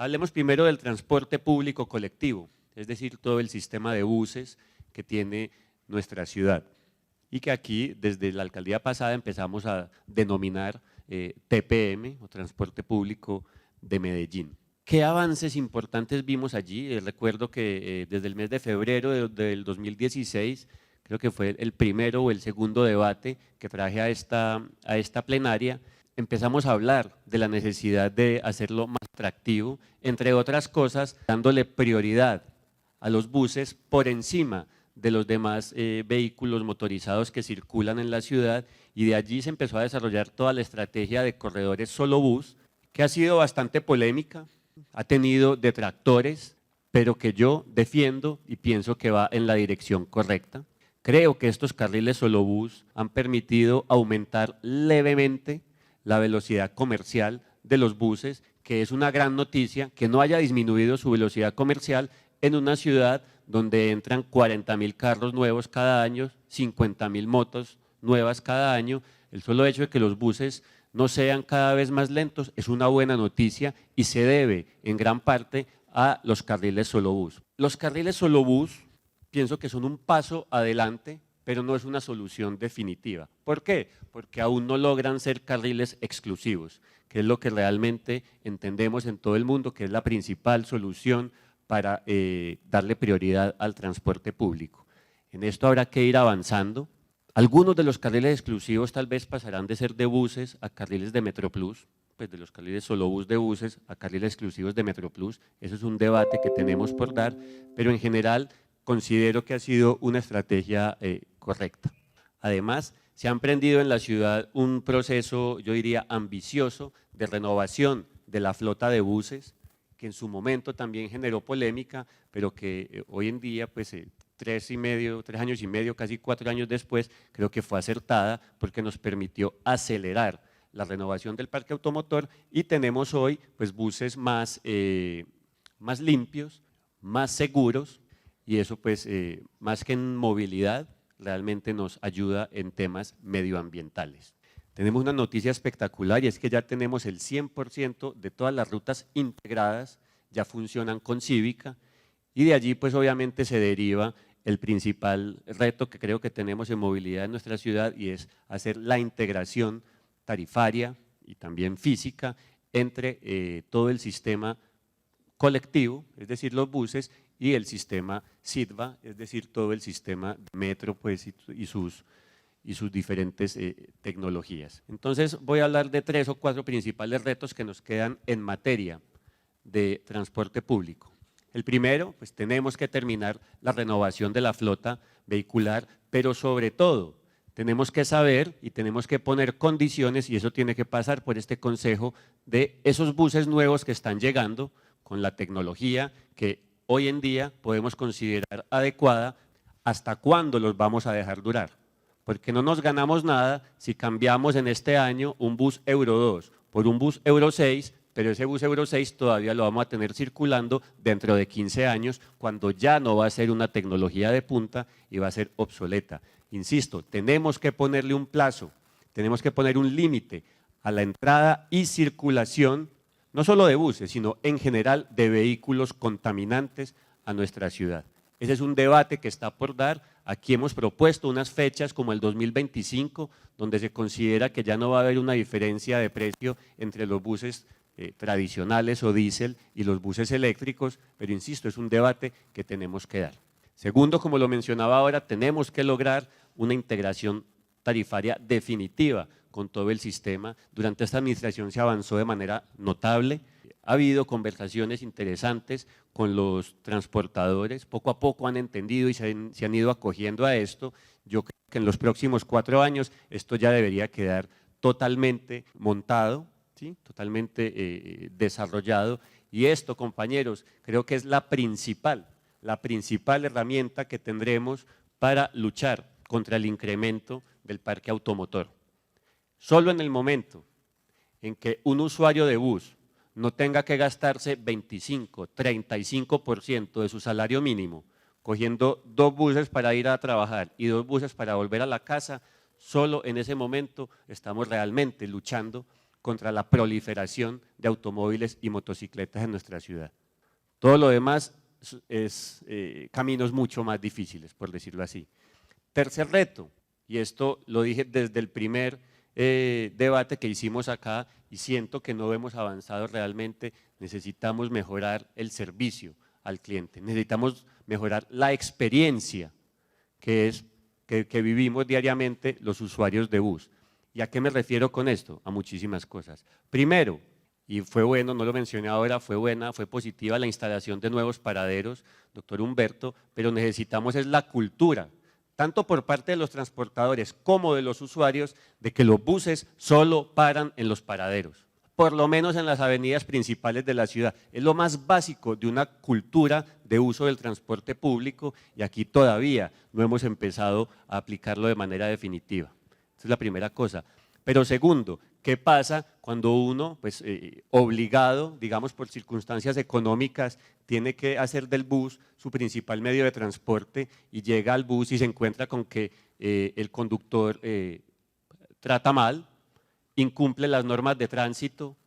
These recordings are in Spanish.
Hablemos primero del transporte público colectivo, es decir, todo el sistema de buses que tiene nuestra ciudad y que aquí desde la alcaldía pasada empezamos a denominar TPM o Transporte Público de Medellín. ¿Qué avances importantes vimos allí? Recuerdo que desde el mes de febrero del 2016, creo que fue el primero o el segundo debate que traje a esta plenaria, empezamos a hablar de la necesidad de hacerlo más atractivo, entre otras cosas, dándole prioridad a los buses por encima de los demás vehículos motorizados que circulan en la ciudad, y de allí se empezó a desarrollar toda la estrategia de corredores solo bus, que ha sido bastante polémica, ha tenido detractores, pero que yo defiendo y pienso que va en la dirección correcta. Creo que estos carriles solo bus han permitido aumentar levemente la velocidad comercial de los buses, que es una gran noticia que no haya disminuido su velocidad comercial en una ciudad donde entran 40.000 carros nuevos cada año, 50.000 motos nuevas cada año. El solo hecho de que los buses no sean cada vez más lentos es una buena noticia y se debe en gran parte a los carriles solo bus. Los carriles solo bus pienso que son un paso adelante, pero no es una solución definitiva. ¿Por qué? Porque aún no logran ser carriles exclusivos, que es lo que realmente entendemos en todo el mundo, que es la principal solución para darle prioridad al transporte público. En esto habrá que ir avanzando. Algunos de los carriles exclusivos tal vez pasarán de ser de buses a carriles de Metroplus, pues de los carriles solo bus de buses a carriles exclusivos de Metroplus. Eso es un debate que tenemos por dar, pero en general considero que ha sido una estrategia correcta. Además, se ha emprendido en la ciudad un proceso, yo diría, ambicioso de renovación de la flota de buses, que en su momento también generó polémica, pero que hoy en día, pues 3 años y medio, casi 4 años después, creo que fue acertada porque nos permitió acelerar la renovación del parque automotor y tenemos hoy pues buses más limpios, más seguros, y eso pues más que en movilidad realmente nos ayuda en temas medioambientales. Tenemos una noticia espectacular y es que ya tenemos el 100% de todas las rutas integradas, ya funcionan con Cívica, y de allí pues obviamente se deriva el principal reto que creo que tenemos en movilidad en nuestra ciudad, y es hacer la integración tarifaria y también física entre todo el sistema colectivo, es decir, los buses, y el sistema SITVA, es decir, todo el sistema de metro pues, y sus diferentes tecnologías. Entonces voy a hablar de 3 o 4 principales retos que nos quedan en materia de transporte público. El primero, pues tenemos que terminar la renovación de la flota vehicular, pero sobre todo tenemos que saber y tenemos que poner condiciones, y eso tiene que pasar por este consejo, de esos buses nuevos que están llegando con la tecnología que hoy en día podemos considerar adecuada. ¿Hasta cuándo los vamos a dejar durar? Porque no nos ganamos nada si cambiamos en este año un bus Euro 2 por un bus Euro 6, pero ese bus Euro 6 todavía lo vamos a tener circulando dentro de 15 años, cuando ya no va a ser una tecnología de punta y va a ser obsoleta. Insisto, tenemos que ponerle un plazo, tenemos que poner un límite a la entrada y circulación, no solo de buses, sino en general de vehículos contaminantes a nuestra ciudad. Ese es un debate que está por dar. Aquí hemos propuesto unas fechas como el 2025, donde se considera que ya no va a haber una diferencia de precio entre los buses tradicionales o diésel y los buses eléctricos, pero insisto, es un debate que tenemos que dar. Segundo, como lo mencionaba ahora, tenemos que lograr una integración tarifaria definitiva con todo el sistema. Durante esta administración se avanzó de manera notable. Ha habido conversaciones interesantes con los transportadores, poco a poco han entendido y se han ido acogiendo a esto. Yo creo que en los próximos 4 años esto ya debería quedar totalmente montado, ¿sí? Totalmente desarrollado, y esto, compañeros, creo que es la principal herramienta que tendremos para luchar contra el incremento del parque automotor. Solo en el momento en que un usuario de bus no tenga que gastarse 25, 35% de su salario mínimo cogiendo 2 buses para ir a trabajar y 2 buses para volver a la casa, solo en ese momento estamos realmente luchando contra la proliferación de automóviles y motocicletas en nuestra ciudad. Todo lo demás es caminos mucho más difíciles, por decirlo así. Tercer reto, y esto lo dije desde el primer debate que hicimos acá y siento que no hemos avanzado realmente, necesitamos mejorar el servicio al cliente, necesitamos mejorar la experiencia que vivimos diariamente los usuarios de bus. ¿Y a qué me refiero con esto? A muchísimas cosas. Primero, y fue bueno, no lo mencioné ahora, fue positiva la instalación de nuevos paraderos, doctor Humberto, pero necesitamos es la cultura, tanto por parte de los transportadores como de los usuarios, de que los buses solo paran en los paraderos, por lo menos en las avenidas principales de la ciudad. Es lo más básico de una cultura de uso del transporte público y aquí todavía no hemos empezado a aplicarlo de manera definitiva. Esa es la primera cosa. Pero segundo, ¿qué pasa cuando uno, pues obligado, digamos por circunstancias económicas, tiene que hacer del bus su principal medio de transporte y llega al bus y se encuentra con que el conductor trata mal, incumple las normas de tránsito,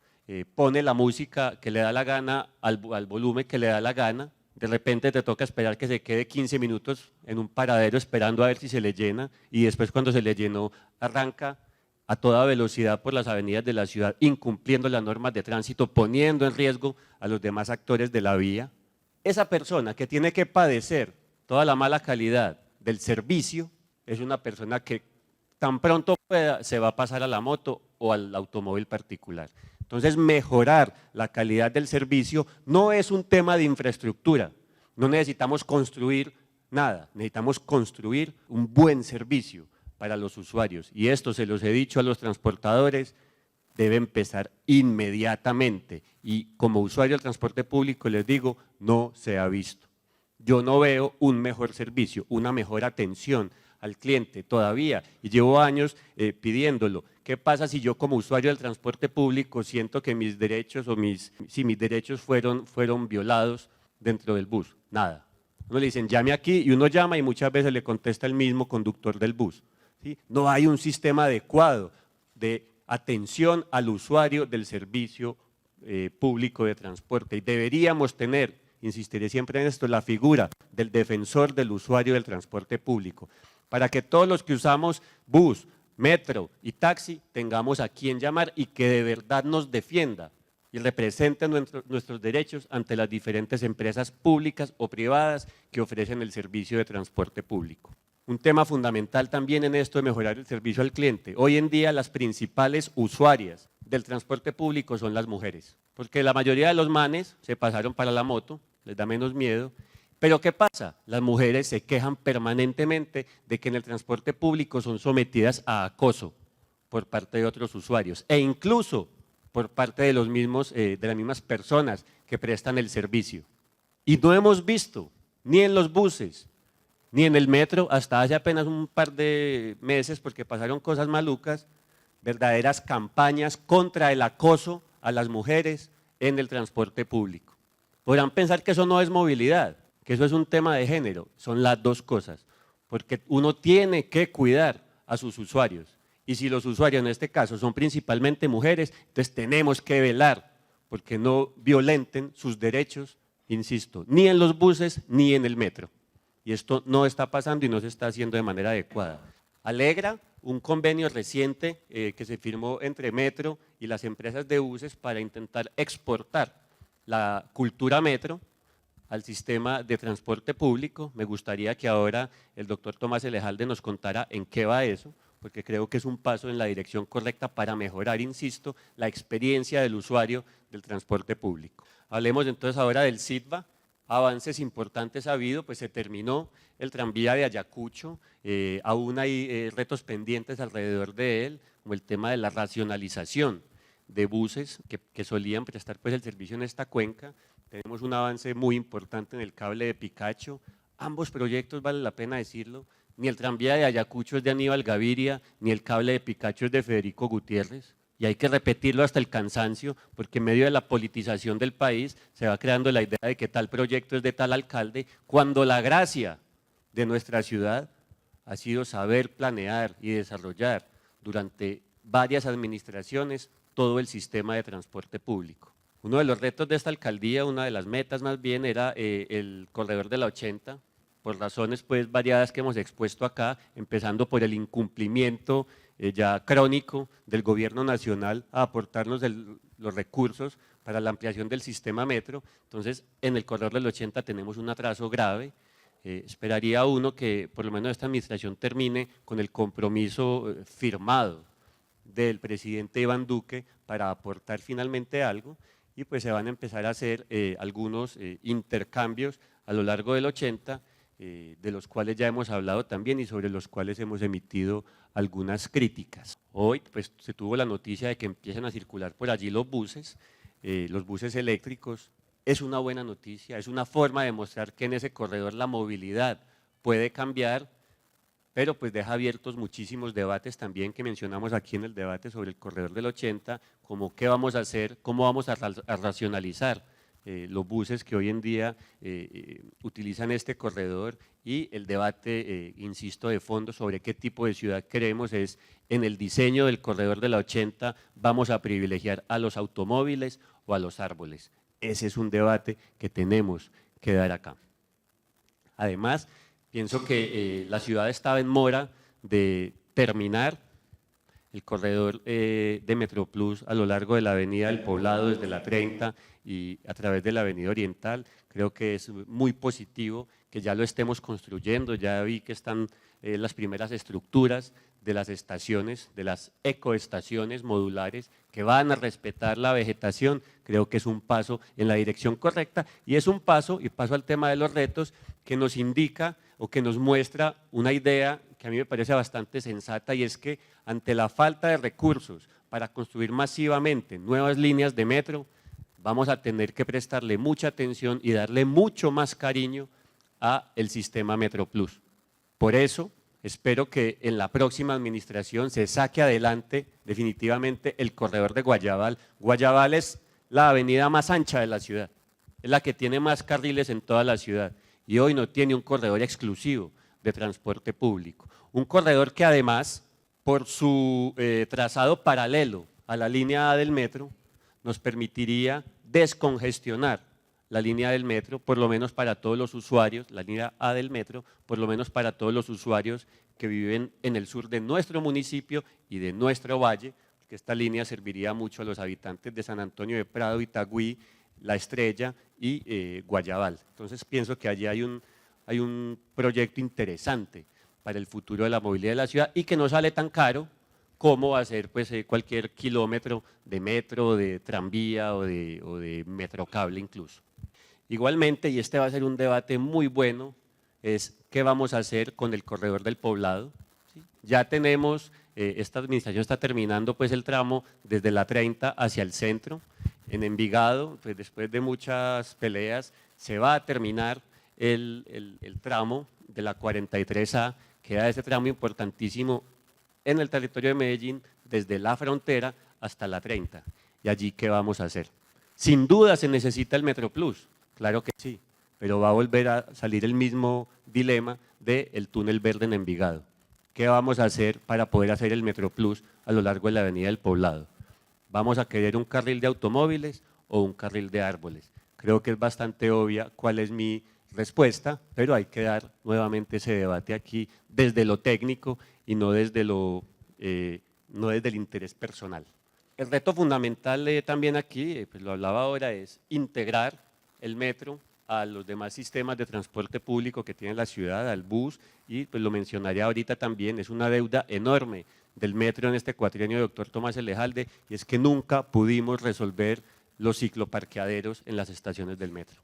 pone la música que le da la gana al volumen que le da la gana, de repente te toca esperar que se quede 15 minutos en un paradero esperando a ver si se le llena y después cuando se le llenó arranca a toda velocidad por las avenidas de la ciudad, incumpliendo las normas de tránsito, poniendo en riesgo a los demás actores de la vía. Esa persona que tiene que padecer toda la mala calidad del servicio es una persona que tan pronto pueda se va a pasar a la moto o al automóvil particular. Entonces, mejorar la calidad del servicio no es un tema de infraestructura, no necesitamos construir nada, necesitamos construir un buen servicio para los usuarios y esto se los he dicho a los transportadores, debe empezar inmediatamente y como usuario del transporte público les digo, no se ha visto. Yo no veo un mejor servicio, una mejor atención al cliente todavía y llevo años pidiéndolo. ¿Qué pasa si yo como usuario del transporte público siento que mis derechos mis derechos fueron violados dentro del bus? Nada. Uno le dicen llame aquí y uno llama y muchas veces le contesta el mismo conductor del bus. ¿Sí? No hay un sistema adecuado de atención al usuario del servicio público de transporte y deberíamos tener, insistiré siempre en esto, la figura del defensor del usuario del transporte público, para que todos los que usamos bus, metro y taxi tengamos a quien llamar y que de verdad nos defienda y represente nuestros derechos ante las diferentes empresas públicas o privadas que ofrecen el servicio de transporte público. Un tema fundamental también en esto de mejorar el servicio al cliente. Hoy en día las principales usuarias del transporte público son las mujeres, porque la mayoría de los manes se pasaron para la moto, les da menos miedo, pero ¿qué pasa? Las mujeres se quejan permanentemente de que en el transporte público son sometidas a acoso por parte de otros usuarios e incluso por parte de las mismas personas que prestan el servicio. Y no hemos visto, ni en los buses, ni en el metro, hasta hace apenas un par de meses, porque pasaron cosas malucas, verdaderas campañas contra el acoso a las mujeres en el transporte público. Podrán pensar que eso no es movilidad, que eso es un tema de género, son las dos cosas, porque uno tiene que cuidar a sus usuarios, y si los usuarios en este caso son principalmente mujeres, entonces tenemos que velar porque no violenten sus derechos, insisto, ni en los buses ni en el metro. Y esto no está pasando y no se está haciendo de manera adecuada. Alegra un convenio reciente que se firmó entre Metro y las empresas de buses para intentar exportar la cultura Metro al sistema de transporte público. Me gustaría que ahora el doctor Tomás Elejalde nos contara en qué va eso, porque creo que es un paso en la dirección correcta para mejorar, insisto, la experiencia del usuario del transporte público. Hablemos entonces ahora del SITVA. Avances importantes ha habido, pues se terminó el tranvía de Ayacucho, aún hay retos pendientes alrededor de él, como el tema de la racionalización de buses que solían prestar pues el servicio en esta cuenca. Tenemos un avance muy importante en el cable de Picacho, ambos proyectos vale la pena decirlo, ni el tranvía de Ayacucho es de Aníbal Gaviria, ni el cable de Picacho es de Federico Gutiérrez. Y hay que repetirlo hasta el cansancio, porque en medio de la politización del país se va creando la idea de que tal proyecto es de tal alcalde, cuando la gracia de nuestra ciudad ha sido saber planear y desarrollar durante varias administraciones todo el sistema de transporte público. Uno de los retos de esta alcaldía, una de las metas más bien, era el corredor de la 80, por razones pues variadas que hemos expuesto acá, empezando por el incumplimiento ya crónico del gobierno nacional a aportarnos los recursos para la ampliación del sistema metro. Entonces, en el corredor del 80 tenemos un atraso grave. Esperaría uno que por lo menos esta administración termine con el compromiso firmado del presidente Iván Duque para aportar finalmente algo, y pues se van a empezar a hacer algunos intercambios a lo largo del 80, de los cuales ya hemos hablado también y sobre los cuales hemos emitido algunas críticas. Hoy pues se tuvo la noticia de que empiezan a circular por allí los buses eléctricos. Es una buena noticia, es una forma de mostrar que en ese corredor la movilidad puede cambiar, pero pues deja abiertos muchísimos debates también que mencionamos aquí en el debate sobre el corredor del 80, como qué vamos a hacer, cómo vamos a racionalizar los buses que hoy en día utilizan este corredor, y el debate, insisto, de fondo sobre qué tipo de ciudad queremos es en el diseño del corredor de la 80, ¿vamos a privilegiar a los automóviles o a los árboles? Ese es un debate que tenemos que dar acá. Además, pienso que la ciudad estaba en mora de terminar el corredor de Metroplus a lo largo de la avenida del Poblado, desde la 30 y a través de la avenida Oriental. Creo que es muy positivo que ya lo estemos construyendo, ya vi que están las primeras estructuras de las estaciones, de las ecoestaciones modulares que van a respetar la vegetación. Creo que es un paso en la dirección correcta, y es un paso, y paso al tema de los retos, que nos indica o que nos muestra una idea que a mí me parece bastante sensata, y es que ante la falta de recursos para construir masivamente nuevas líneas de metro, vamos a tener que prestarle mucha atención y darle mucho más cariño a el sistema Metroplus. Por eso, espero que en la próxima administración se saque adelante definitivamente el corredor de Guayabal. Guayabal es la avenida más ancha de la ciudad, es la que tiene más carriles en toda la ciudad, y hoy no tiene un corredor exclusivo de transporte público. Un corredor que además, por su trazado paralelo a la línea A del metro, nos permitiría descongestionar la línea del metro, por lo menos para todos los usuarios, la línea A del metro, por lo menos para todos los usuarios que viven en el sur de nuestro municipio y de nuestro valle, porque esta línea serviría mucho a los habitantes de San Antonio de Prado, Itagüí, La Estrella y Guayabal. Entonces pienso que allí hay un proyecto interesante para el futuro de la movilidad de la ciudad, y que no sale tan caro como va a ser pues, cualquier kilómetro de metro, de tranvía o de metrocable incluso. Igualmente, y este va a ser un debate muy bueno, es qué vamos a hacer con el corredor del Poblado. ¿Sí? Ya tenemos, esta administración está terminando pues el tramo desde la 30 hacia el centro. En Envigado, pues después de muchas peleas, se va a terminar el tramo de la 43A, queda ese tramo importantísimo en el territorio de Medellín, desde la frontera hasta la 30. ¿Y allí qué vamos a hacer? Sin duda se necesita el Metroplus, claro que sí, pero va a volver a salir el mismo dilema del túnel verde en Envigado. ¿Qué vamos a hacer para poder hacer el Metroplus a lo largo de la avenida del Poblado? ¿Vamos a querer un carril de automóviles o un carril de árboles? Creo que es bastante obvia cuál es mi respuesta, pero hay que dar nuevamente ese debate aquí desde lo técnico y no desde el interés personal. El reto fundamental también aquí, pues lo hablaba ahora, es integrar el metro a los demás sistemas de transporte público que tiene la ciudad, al bus, y pues lo mencionaría ahorita también, es una deuda enorme del metro en este cuatrienio de doctor Tomás Elejalde, y es que nunca pudimos resolver los cicloparqueaderos en las estaciones del metro.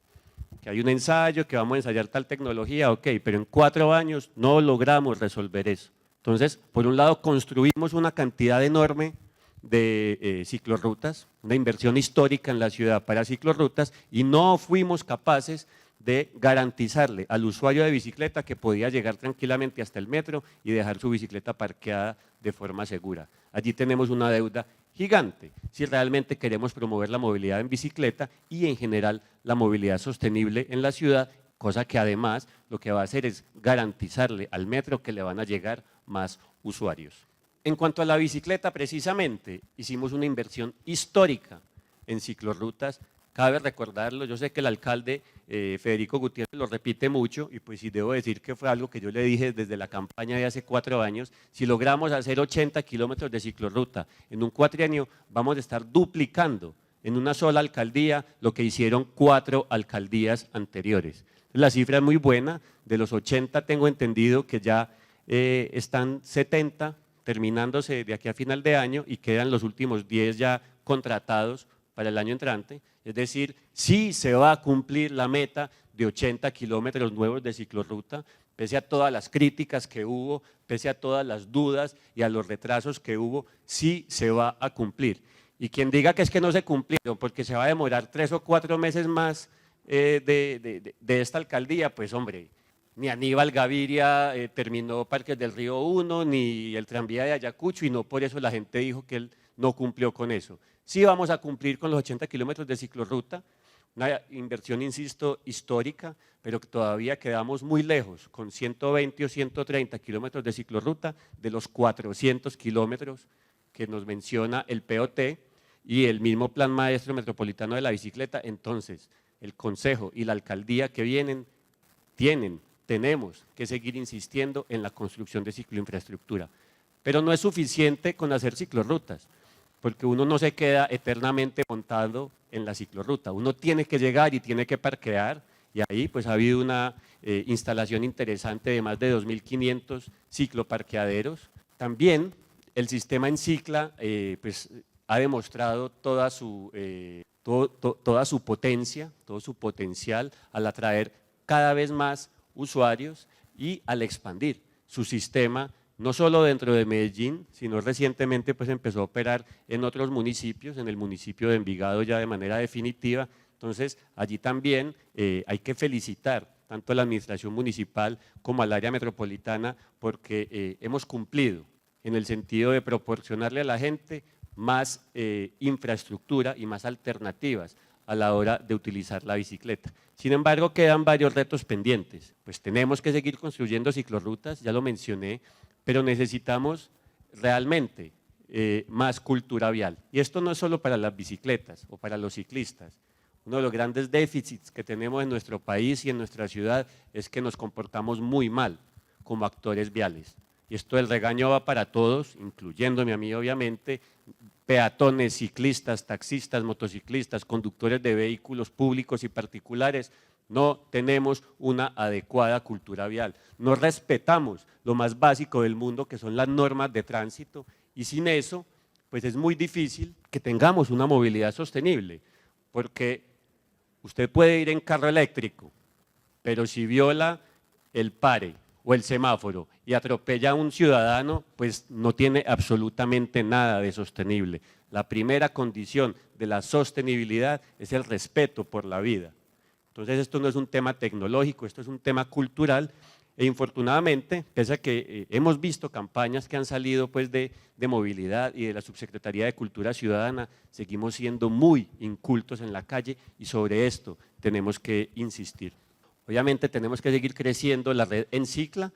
Que hay un ensayo, que vamos a ensayar tal tecnología, ok, pero en 4 años no logramos resolver eso. Entonces, por un lado, construimos una cantidad enorme de ciclorrutas, una inversión histórica en la ciudad para ciclorrutas, y no fuimos capaces de garantizarle al usuario de bicicleta que podía llegar tranquilamente hasta el metro y dejar su bicicleta parqueada de forma segura. Allí tenemos una deuda gigante si realmente queremos promover la movilidad en bicicleta y en general la movilidad sostenible en la ciudad, cosa que además lo que va a hacer es garantizarle al metro que le van a llegar más usuarios. En cuanto a la bicicleta, precisamente, hicimos una inversión histórica en ciclorrutas. Cabe recordarlo, yo sé que el alcalde Federico Gutiérrez lo repite mucho y pues sí debo decir que fue algo que yo le dije desde la campaña de hace 4 años, si logramos hacer 80 kilómetros de ciclorruta en un cuatrienio, vamos a estar duplicando en una sola alcaldía lo que hicieron 4 alcaldías anteriores. La cifra es muy buena, de los 80 tengo entendido que ya están 70 terminándose de aquí a final de año y quedan los últimos 10 ya contratados para el año entrante, es decir, sí se va a cumplir la meta de 80 kilómetros nuevos de ciclorruta, pese a todas las críticas que hubo, pese a todas las dudas y a los retrasos que hubo, sí se va a cumplir. Y quien diga que es que no se cumplieron porque se va a demorar 3 o 4 meses más de esta alcaldía, pues hombre, ni Aníbal Gaviria terminó Parques del Río 1, ni el tranvía de Ayacucho, y no por eso la gente dijo que él no cumplió con eso. Sí vamos a cumplir con los 80 kilómetros de ciclorruta, una inversión, insisto, histórica, pero que todavía quedamos muy lejos, con 120 o 130 kilómetros de ciclorruta, de los 400 kilómetros que nos menciona el POT y el mismo Plan Maestro Metropolitano de la Bicicleta. Entonces, el Consejo y la Alcaldía que vienen tenemos que seguir insistiendo en la construcción de cicloinfraestructura. Pero no es suficiente con hacer ciclorrutas, porque uno no se queda eternamente montado en la ciclorruta. Uno tiene que llegar y tiene que parquear, y ahí pues ha habido una instalación interesante de más de 2.500 cicloparqueaderos. También el sistema Encicla pues ha demostrado toda su potencia, todo su potencial al atraer cada vez más usuarios y al expandir su sistema, no solo dentro de Medellín, sino recientemente pues empezó a operar en otros municipios, en el municipio de Envigado ya de manera definitiva. Entonces, allí también hay que felicitar tanto a la administración municipal como al área metropolitana porque hemos cumplido en el sentido de proporcionarle a la gente más infraestructura y más alternativas a la hora de utilizar la bicicleta. Sin embargo, quedan varios retos pendientes. Pues tenemos que seguir construyendo ciclorrutas, ya lo mencioné, pero necesitamos realmente más cultura vial. Y esto no es solo para las bicicletas o para los ciclistas. Uno de los grandes déficits que tenemos en nuestro país y en nuestra ciudad es que nos comportamos muy mal como actores viales. Y esto del regaño va para todos, incluyéndome a mí obviamente, peatones, ciclistas, taxistas, motociclistas, conductores de vehículos públicos y particulares. No tenemos una adecuada cultura vial, no respetamos lo más básico del mundo que son las normas de tránsito y sin eso pues es muy difícil que tengamos una movilidad sostenible, porque usted puede ir en carro eléctrico, pero si viola el pare o el semáforo y atropella a un ciudadano, pues no tiene absolutamente nada de sostenible. La primera condición de la sostenibilidad es el respeto por la vida. Entonces esto no es un tema tecnológico, esto es un tema cultural e infortunadamente, pese a que hemos visto campañas que han salido pues de movilidad y de la Subsecretaría de Cultura Ciudadana, seguimos siendo muy incultos en la calle y sobre esto tenemos que insistir. Obviamente tenemos que seguir creciendo la red Encicla,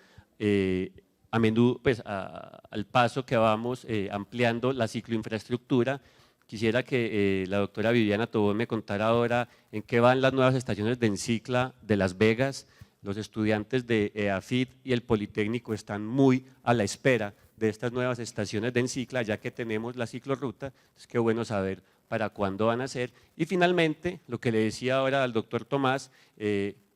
a menudo, pues, al paso que vamos ampliando la cicloinfraestructura. Quisiera que la doctora Viviana Tobón me contara ahora en qué van las nuevas estaciones de Encicla de Las Vegas. Los estudiantes de EAFIT y el Politécnico están muy a la espera de estas nuevas estaciones de Encicla, ya que tenemos la ciclorruta, es qué bueno saber para cuándo van a ser. Y finalmente, lo que le decía ahora al doctor Tomás,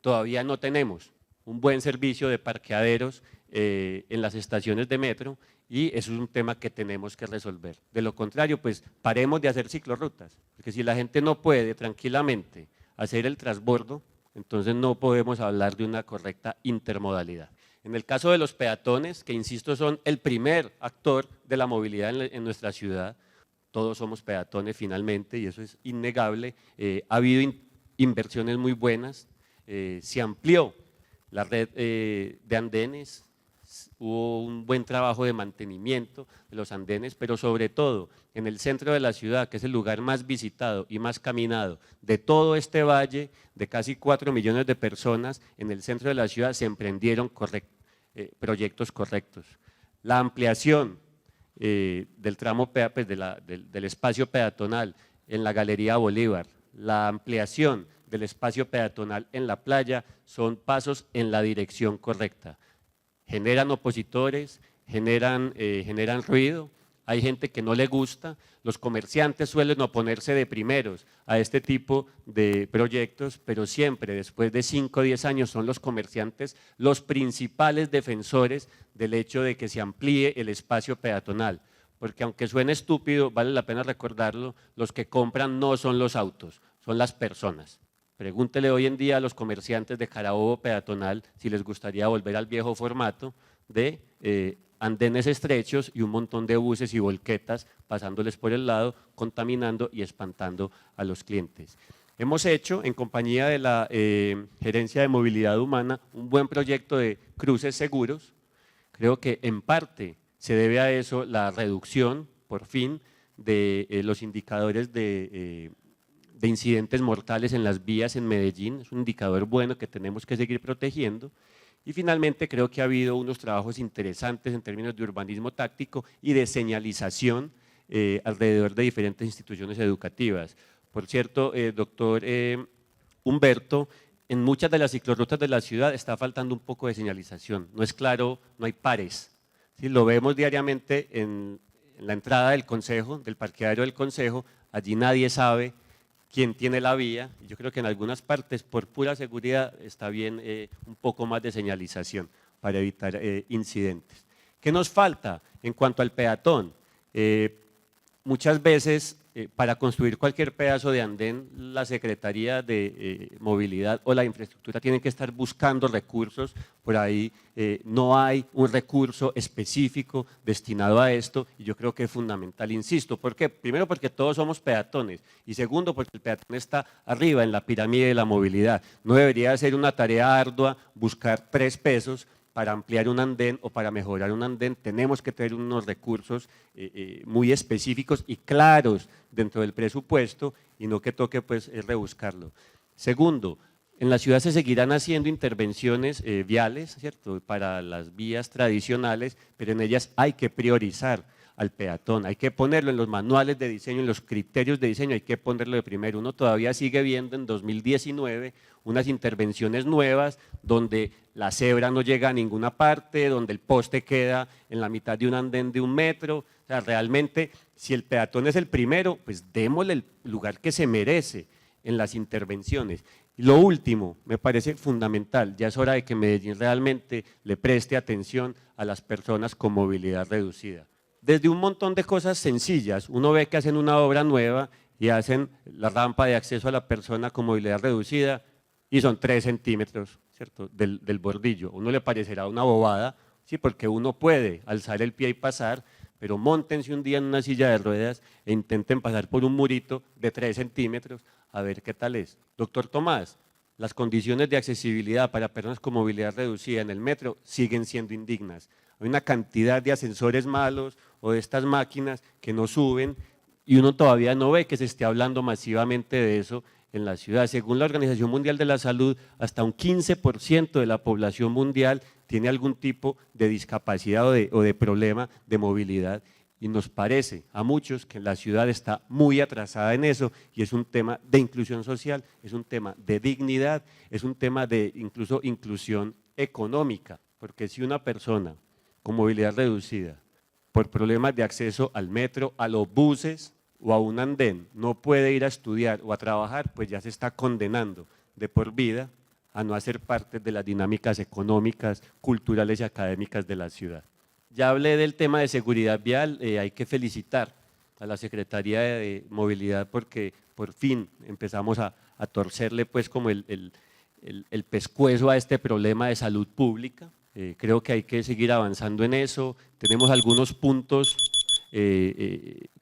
todavía no tenemos un buen servicio de parqueaderos en las estaciones de metro y eso es un tema que tenemos que resolver. De lo contrario, pues paremos de hacer ciclorrutas, porque si la gente no puede tranquilamente hacer el transbordo, entonces no podemos hablar de una correcta intermodalidad. En el caso de los peatones, que insisto son el primer actor de la movilidad en nuestra ciudad, todos somos peatones finalmente y eso es innegable, ha habido inversiones muy buenas, se amplió la red de andenes, hubo un buen trabajo de mantenimiento de los andenes, pero sobre todo en el centro de la ciudad, que es el lugar más visitado y más caminado de todo este valle de casi 4 millones de personas, en el centro de la ciudad se emprendieron proyectos correctos. La ampliación del tramo pues, del espacio peatonal en la Galería Bolívar, la ampliación del espacio peatonal en la playa son pasos en la dirección correcta. Generan opositores, generan ruido, hay gente que no le gusta, los comerciantes suelen oponerse de primeros a este tipo de proyectos, pero siempre después de 5 o 10 años son los comerciantes los principales defensores del hecho de que se amplíe el espacio peatonal, porque aunque suene estúpido, vale la pena recordarlo, los que compran no son los autos, son las personas. Pregúntele hoy en día a los comerciantes de Carabobo peatonal si les gustaría volver al viejo formato de andenes estrechos y un montón de buses y volquetas pasándoles por el lado, contaminando y espantando a los clientes. Hemos hecho, en compañía de la Gerencia de Movilidad Humana, un buen proyecto de cruces seguros. Creo que en parte se debe a eso la reducción, por fin, de los indicadores de incidentes mortales en las vías en Medellín. Es un indicador bueno que tenemos que seguir protegiendo. Y finalmente creo que ha habido unos trabajos interesantes en términos de urbanismo táctico y de señalización alrededor de diferentes instituciones educativas. Por cierto, doctor Humberto, en muchas de las ciclorrutas de la ciudad está faltando un poco de señalización, no es claro, no hay pares. ¿Sí? Lo vemos diariamente en la entrada del Concejo, del parqueadero del Concejo, allí nadie sabe quién tiene la vía, y yo creo que en algunas partes por pura seguridad está bien un poco más de señalización para evitar incidentes. ¿Qué nos falta en cuanto al peatón? Muchas veces para construir cualquier pedazo de andén, la Secretaría de Movilidad o la infraestructura tienen que estar buscando recursos, por ahí no hay un recurso específico destinado a esto y yo creo que es fundamental, insisto, ¿por qué? Primero porque todos somos peatones y segundo porque el peatón está arriba en la pirámide de la movilidad, no debería ser una tarea ardua buscar 3 pesos para ampliar un andén o para mejorar un andén, tenemos que tener unos recursos muy específicos y claros dentro del presupuesto y no que toque pues rebuscarlo. Segundo, en la ciudad se seguirán haciendo intervenciones viales, ¿cierto?, para las vías tradicionales, pero en ellas hay que priorizar al peatón, hay que ponerlo en los manuales de diseño, en los criterios de diseño, hay que ponerlo de primero. Uno todavía sigue viendo en 2019 unas intervenciones nuevas donde la cebra no llega a ninguna parte, donde el poste queda en la mitad de un andén de 1 metro. O sea, realmente, si el peatón es el primero, pues démosle el lugar que se merece en las intervenciones. Y lo último, me parece fundamental, ya es hora de que Medellín realmente le preste atención a las personas con movilidad reducida. Desde un montón de cosas sencillas, uno ve que hacen una obra nueva y hacen la rampa de acceso a la persona con movilidad reducida y son 3 centímetros, ¿cierto?, del bordillo. Uno le parecerá una bobada, sí, porque uno puede alzar el pie y pasar, pero móntense un día en una silla de ruedas e intenten pasar por un murito de 3 centímetros a ver qué tal es. Doctor Tomás, las condiciones de accesibilidad para personas con movilidad reducida en el metro siguen siendo indignas. Hay una cantidad de ascensores malos o de estas máquinas que no suben y uno todavía no ve que se esté hablando masivamente de eso en la ciudad. Según la Organización Mundial de la Salud, hasta un 15% de la población mundial tiene algún tipo de discapacidad o de problema de movilidad y nos parece a muchos que la ciudad está muy atrasada en eso y es un tema de inclusión social, es un tema de dignidad, es un tema de incluso inclusión económica, porque si una persona con movilidad reducida por problemas de acceso al metro, a los buses o a un andén no puede ir a estudiar o a trabajar, pues ya se está condenando de por vida a no hacer parte de las dinámicas económicas, culturales y académicas de la ciudad. Ya hablé del tema de seguridad vial, hay que felicitar a la Secretaría de Movilidad porque por fin empezamos a torcerle pues como el pescuezo a este problema de salud pública. Creo que hay que seguir avanzando en eso, tenemos algunos puntos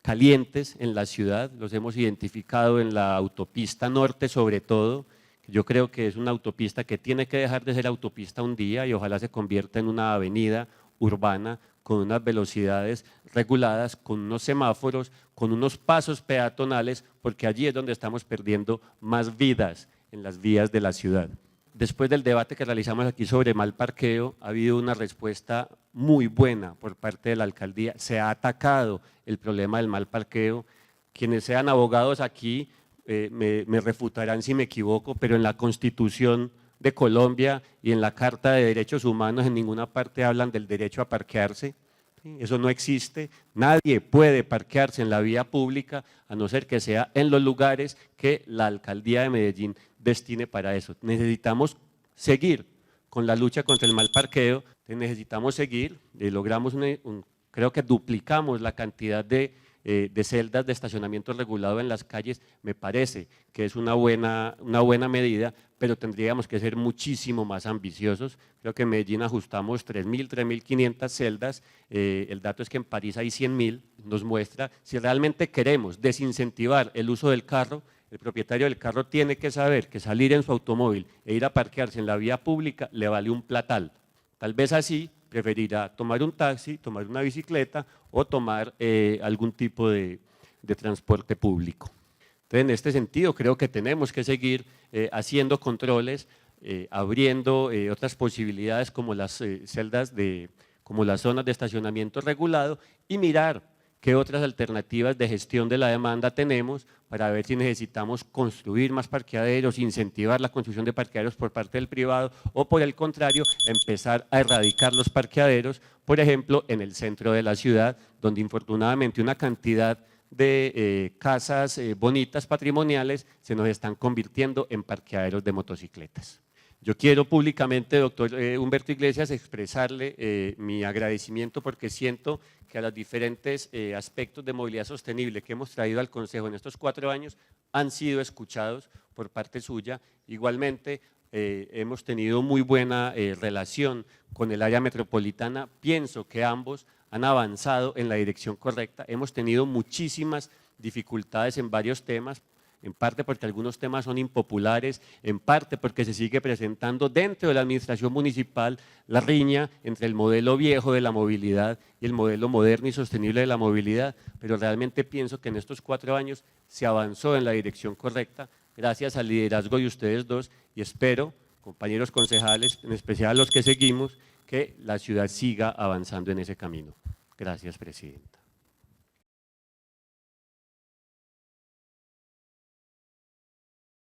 calientes en la ciudad, los hemos identificado en la autopista norte sobre todo, que yo creo que es una autopista que tiene que dejar de ser autopista un día y ojalá se convierta en una avenida urbana con unas velocidades reguladas, con unos semáforos, con unos pasos peatonales, porque allí es donde estamos perdiendo más vidas en las vías de la ciudad. Después del debate que realizamos aquí sobre mal parqueo, ha habido una respuesta muy buena por parte de la alcaldía. Se ha atacado el problema del mal parqueo. Quienes sean abogados aquí me refutarán si me equivoco, pero en la Constitución de Colombia y en la Carta de Derechos Humanos en ninguna parte hablan del derecho a parquearse. Eso no existe, nadie puede parquearse en la vía pública a no ser que sea en los lugares que la alcaldía de Medellín destine para eso. Necesitamos seguir con la lucha contra el mal parqueo, necesitamos seguir, logramos creo que duplicamos la cantidad de celdas de estacionamiento regulado en las calles. Me parece que es una buena medida, pero tendríamos que ser muchísimo más ambiciosos. Creo que en Medellín ajustamos 3.000, 3.500 celdas, el dato es que en París hay 100.000, nos muestra si realmente queremos desincentivar el uso del carro. El propietario del carro tiene que saber que salir en su automóvil e ir a parquearse en la vía pública le vale un platal. Tal vez así preferirá tomar un taxi, tomar una bicicleta o tomar algún tipo de transporte público. Entonces, en este sentido, creo que tenemos que seguir haciendo controles, abriendo otras posibilidades como las como las zonas de estacionamiento regulado y mirar qué otras alternativas de gestión de la demanda tenemos para ver si necesitamos construir más parqueaderos, incentivar la construcción de parqueaderos por parte del privado o por el contrario, empezar a erradicar los parqueaderos, por ejemplo, en el centro de la ciudad, donde infortunadamente una cantidad de casas bonitas, patrimoniales, se nos están convirtiendo en parqueaderos de motocicletas. Yo quiero públicamente, doctor Humberto Iglesias, expresarle mi agradecimiento porque siento que a los diferentes aspectos de movilidad sostenible que hemos traído al Consejo en estos 4 años han sido escuchados por parte suya. Igualmente, hemos tenido muy buena relación con el área metropolitana. Pienso que ambos han avanzado en la dirección correcta. Hemos tenido muchísimas dificultades en varios temas, en parte porque algunos temas son impopulares, en parte porque se sigue presentando dentro de la administración municipal la riña entre el modelo viejo de la movilidad y el modelo moderno y sostenible de la movilidad, pero realmente pienso que en estos 4 años se avanzó en la dirección correcta gracias al liderazgo de ustedes dos y espero, compañeros concejales, en especial los que seguimos, que la ciudad siga avanzando en ese camino. Gracias, presidenta.